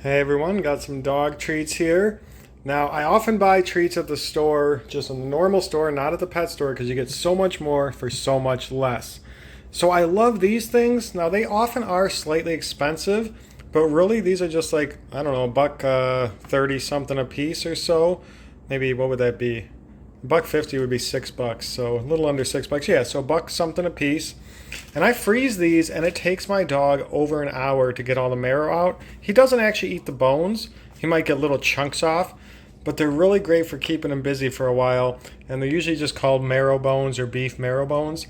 Hey everyone, got some dog treats here. Now, I often buy treats at the store, just in the normal store, not at the pet store, because you get so much more for so much less. So I love these things. Now, they often are slightly expensive, but really these are just like, I don't know, buck 30 something a piece or so. Maybe, what would that be? Buck 50 would be $6, so a little under $6. Yeah, so buck something a piece. And I freeze these, and it takes my dog over an hour to get all the marrow out. He doesn't actually eat the bones. He might get little chunks off, but they're really great for keeping him busy for a while. And they're usually just called marrow bones or beef marrow bones,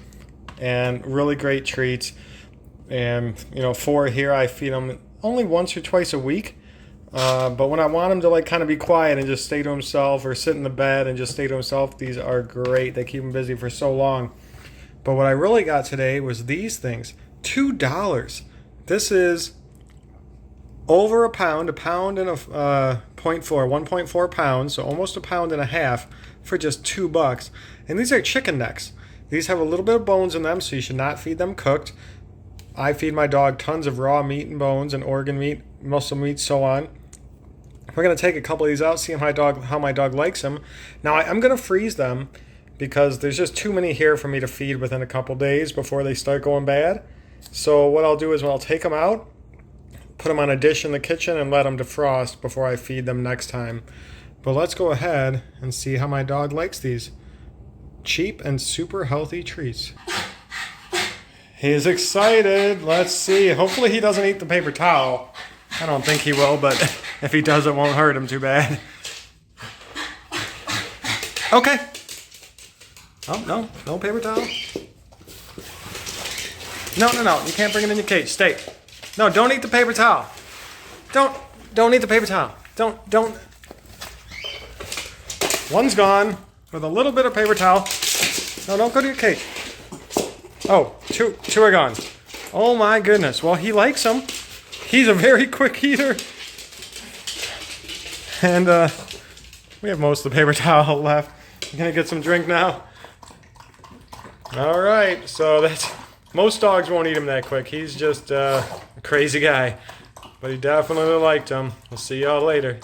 and really great treats. And for here, I feed him only once or twice a week. But when I want him to kind of be quiet and just stay to himself, or sit in the bed and just stay to himself, these are great. They keep him busy for so long. But what I really got today was these things. $2. This is over a pound and a 1.4 pounds, so almost a pound and a half for just $2. And these are chicken necks. These have a little bit of bones in them, so you should not feed them cooked. I feed my dog tons of raw meat and bones and organ meat, muscle meat, so on. We're going to take a couple of these out, see how my dog likes them. Now, I'm going to freeze them because there's just too many here for me to feed within a couple days before they start going bad. So what I'll do is I'll take them out, put them on a dish in the kitchen, and let them defrost before I feed them next time. But let's go ahead and see how my dog likes these cheap and super healthy treats. He's excited. Let's see. Hopefully he doesn't eat the paper towel. I don't think he will, but if he does, it won't hurt him too bad. Okay. Oh, no paper towel. No, you can't bring it in your cage. Stay. No, don't eat the paper towel. Don't eat the paper towel. Don't. One's gone with a little bit of paper towel. No, don't go to your cage. Oh, two are gone. Oh my goodness. Well, he likes them. He's a very quick eater. And we have most of the paper towel left. I'm gonna get some drink now. All right, so most dogs won't eat him that quick. He's just a crazy guy, but he definitely liked him. We'll see y'all later.